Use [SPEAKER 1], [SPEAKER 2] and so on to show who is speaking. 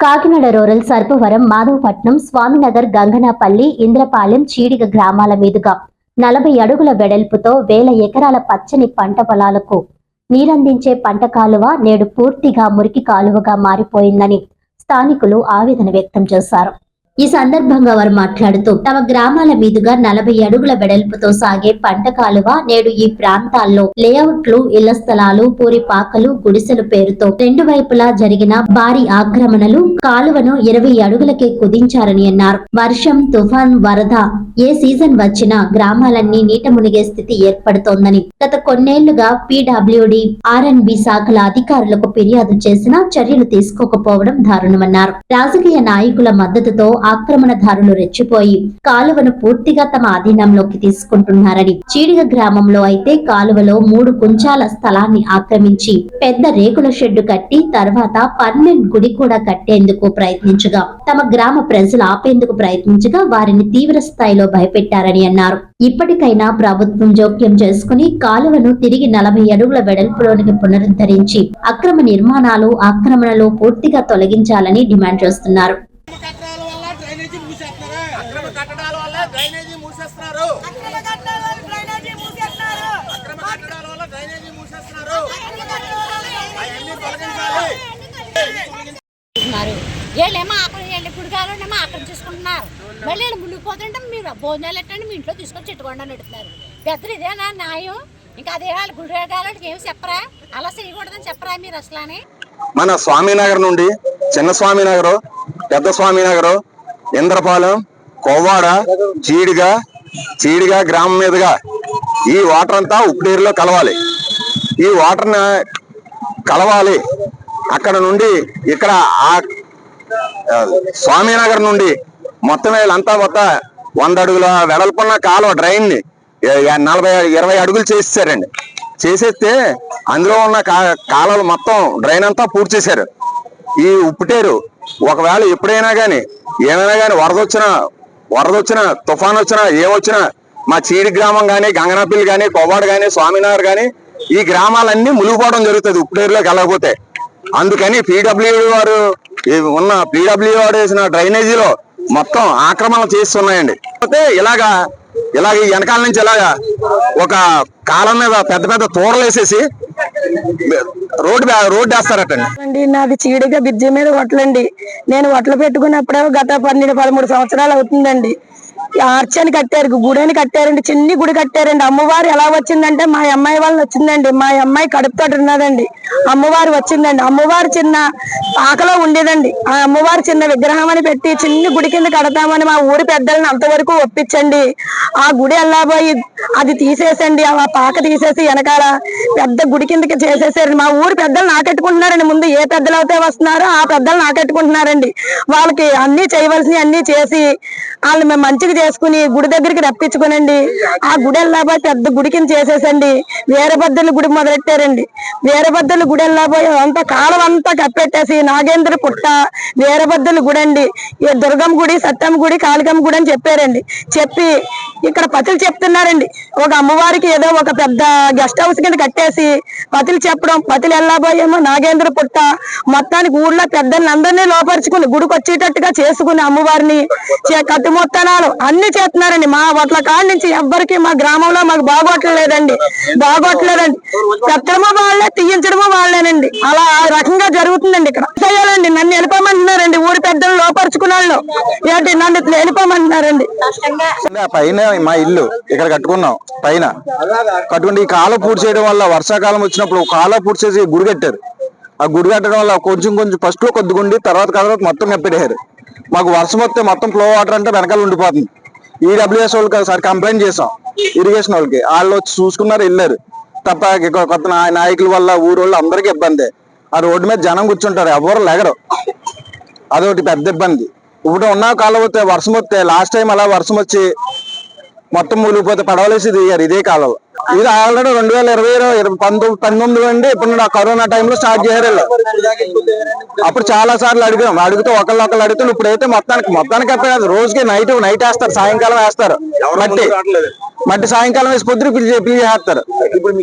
[SPEAKER 1] Kakinada rural Sarpavaram Madhavapatnam Swaminagar Ganganapalli Indrapalem Cheediga గ్రామాల మీదుగా 40 అడుగుల వెడల్పుతో వేల ఎకరాల పచ్చని పంట పొలాలకు నీరందించే పంట కాలువ నేడు పూర్తిగా మురికి కాలువగా మారిపోయిందని స్థానికులు ఆవేదన వ్యక్తం చేశారు. ఈ సందర్భంగా వారు మాట్లాడుతూ తమ గ్రామాల మీదుగా 40 అడుగుల వెడల్పుతో సాగే పంట కాలువ నేడు ఈ ప్రాంతాల్లో లేఅవుట్లు, ఇళ్ల స్థలాలు, పూరిపాకలు, గుడిసెలు పేరుతో రెండు వైపులా జరిగిన భారీ ఆక్రమణలు కాలువను 20 అడుగులకే కుదించారని అన్నారు. వర్షం, తుఫాన్, వరద ఏ సీజన్ వచ్చినా గ్రామాలన్నీ నీట మునిగే స్థితి ఏర్పడుతోందని గత కొన్నేళ్లుగా పీడబ్ల్యూడీ, ఆర్ఎండ్బీ శాఖల అధికారులకు ఫిర్యాదు చేసినా చర్యలు తీసుకోకపోవడం దారుణమన్నారు. రాజకీయ నాయకుల మద్దతుతో ఆక్రమణదారులు రెచ్చిపోయి కాలువను పూర్తిగా తమ ఆధీనంలోకి తీసుకుంటున్నారని, చీడిగ గ్రామంలో అయితే కాలువలో 3 కుంచాల స్థలాన్ని ఆక్రమించి పెద్ద రేకుల షెడ్డు కట్టి తర్వాత పర్మనెంట్ గుడి కూడా కట్టేందుకు ప్రయత్నించగా తమ గ్రామ ప్రజలు ఆపేందుకు ప్రయత్నించగా వారిని తీవ్ర స్థాయిలో భయపెట్టారని అన్నారు. ఇప్పటికైనా ప్రభుత్వం జోక్యం చేసుకుని కాలువను తిరిగి 40 అడుగుల వెడల్పులోనికి పునరుద్ధరించి అక్రమ నిర్మాణాలు, ఆక్రమణలు పూర్తిగా తొలగించాలని డిమాండ్ చేస్తున్నారు.
[SPEAKER 2] వీళ్ళేమో గుడికాలేమో ఆక్రమించుకుంటున్నారు. మళ్ళీ వీళ్ళు మునిగిపోతుంటే మీరు భోజనాలు ఎట్టండి మీ ఇంట్లో తీసుకొని చెట్టుకోండి అని పెడుతున్నారు. పెద్దలు ఇదేనా న్యాయం? ఇంకా అదే వాళ్ళు గుడికాలకి ఏమి చెప్పరా? అలా చేయకూడదని చెప్పరా మీరు అసలు?
[SPEAKER 3] మన స్వామినగర్ నుండి చిన్న స్వామినగర్, పెద్ద స్వామినగర్, ఇంద్రపాలెం, కొవ్వాడ, చీడిగా గ్రామం మీదుగా ఈ వాటర్ అంతా ఉప్పుడేరులో కలవాలి. ఈ వాటర్ కలవాలి. అక్కడ నుండి ఇక్కడ ఆ స్వామినగర్ నుండి మొత్తం వీళ్ళంతా 100 అడుగుల వెడల్పున్న కాలువ డ్రైన్ ని 20 అడుగులు చేసేసారండి. చేసేస్తే అందులో ఉన్న కాలువలు మొత్తం డ్రైన్ అంతా పూర్తి చేశారు. ఈ ఉప్పుటేరు ఒకవేళ ఎప్పుడైనా కానీ ఏమైనా కానీ వరద వచ్చినా తుఫాన్ వచ్చినా ఏమొచ్చినా మా చీడి గ్రామం కానీ, గంగనాపల్లి కానీ, కొవ్వాడు కానీ, స్వామినగర్ కానీ ఈ గ్రామాలన్నీ మునిగిపోవడం జరుగుతుంది ఉప్పుటేరులోకి వెళ్ళకపోతే. అందుకని పీడబ్ల్యూడీ వారు వేసిన డ్రైనేజీలో మొత్తం ఆక్రమణ చేస్తున్నాయండి. ఇలాగ వెనకాల నుంచి ఒక కాలం మీద పెద్ద తోరలు వేసేసి రోడ్డు వేస్తారటండి.
[SPEAKER 4] నాది చీడిగా బ్రిడ్జి మీద వడ్లండి. నేను వడ్లు పెట్టుకున్నప్పుడే గత 12-13 సంవత్సరాలు అవుతుందండి. ఆర్చని కట్టారు, గుడిని కట్టారండి, చిన్ని గుడి కట్టారండి. అమ్మవారు ఎలా వచ్చిందంటే మా అమ్మాయి వాళ్ళని వచ్చిందండి. మా అమ్మాయి కడుపుతోటి ఉన్నదండి, అమ్మవారు వచ్చిందండి. అమ్మవారు చిన్న పాకలో ఉండేదండి. ఆ అమ్మవారు చిన్న విగ్రహం అని పెట్టి చిన్ని గుడి కింద కడతామని మా ఊరి పెద్దలను అంతవరకు ఒప్పించండి. ఆ గుడి వెళ్ళబోయి అది తీసేసండి, ఆ పాక తీసేసి వెనకాల పెద్ద గుడి కిందకి చేసేసారండి. మా ఊరి పెద్దలు నాకెట్టుకుంటున్నారండి. ముందు ఏ పెద్దలు అయితే వస్తున్నారో ఆ పెద్దలు నాకెట్టుకుంటున్నారండి. వాళ్ళకి అన్ని చేయవలసినవి అన్ని చేసి వాళ్ళు మేము మంచిగా చేసుకుని గుడి దగ్గరికి రప్పించుకునండి. ఆ గుడి వెళ్ళబోయి పెద్ద గుడి కింద చేసేసండి. వీరభద్రుల గుడి మొదలెట్టారండి. వీరభద్రుల గుడి వెళ్ళబోయి అంతా కాలం అంతా కప్పెట్టేసి నాగేంద్ర పుట్ట వీరభద్రుల గుడి అండి, దుర్గమ్మ గుడి, సత్తమ్మ గుడి, కాళికమ్మ గుడి అని చెప్పారండి. చెప్పి ఇక్కడ పతులు చెప్తున్నారండి. ఒక అమ్మవారికి ఏదో ఒక పెద్ద గెస్ట్ హౌస్ కింద కట్టేసి పతులు చెప్పడం, పతులు వెళ్ళబోయేమో నాగేంద్ర పుట్ట మొత్తానికి ఊర్లో పెద్దలందరినీ లోపరుచుకుని గుడికి వచ్చేటట్టుగా చేసుకుని అమ్మవారిని కట్టుమొత్తనాలు అన్ని చేస్తున్నారండి. మా ఒట్ల కాడి నుంచి ఎవ్వరికి మా గ్రామంలో మాకు బాగోట్లేదండి. కట్టడమో వాళ్ళే, తీయించడమో వాళ్ళేనండి. అలా ఆ రకంగా జరుగుతుందండి. ఇక్కడ చేయాలండి. నన్ను వెళ్ళిపోమంటున్నారండి. ఊరి పెద్దలు లోపరుచుకున్నాళ్ళు ఏంటి నన్ను వెళ్ళిపోమంటున్నారండి.
[SPEAKER 3] పైన మా ఇల్లు ఇక్కడ కట్టుకున్నాం. పైన కట్టుకుంటే ఈ కాలువ పూర్తి చేయడం వల్ల వర్షాకాలం వచ్చినప్పుడు కాలువ పూర్తి చేసి గుడి కట్టారు. ఆ గుడి కట్టడం వల్ల కొంచెం ఫస్ట్ లో కొద్దిగుండి తర్వాత మొత్తం కప్పెట్టారు. మాకు వర్షం వస్తే మొత్తం ఫ్లో వాటర్ అంటే వెనకాల ఉండిపోతుంది. ఈడబ్ల్యూఎస్ వాళ్ళకి ఒకసారి కంప్లైంట్ చేసాం, ఇరిగేషన్ వాళ్ళకి. వాళ్ళు వచ్చి చూసుకున్నారు, వెళ్ళారు. తప్ప కొత్త నాయకుల వల్ల ఊరోళ్ళు అందరికీ ఇబ్బంది. ఆ రోడ్డు మీద జనం కూర్చుంటారు, ఎవరు లెగరు. అదొకటి పెద్ద ఇబ్బంది. ఇప్పుడు ఉన్న కాలం వస్తే వర్షం వస్తే లాస్ట్ టైం అలా వర్షం వచ్చి మొత్తం మునిగిపోతే పడవలేసి దిగారు ఇదే కాలం. ఇది ఆల్రెడీ 2020-19 అండి. ఇప్పుడు కరోనా టైంలో స్టార్ట్ చేశారు. అప్పుడు చాలా సార్లు అడిగితే ఒకళ్ళు అడిగితే ఇప్పుడైతే మొత్తానికి అయిపోయారు. రోజుకి నైట్ వేస్తారు, సాయంకాలం వేస్తారు. మట్టి సాయంకాలం వేసి పొద్దున పిలిచి చేస్తారు. ఇప్పుడు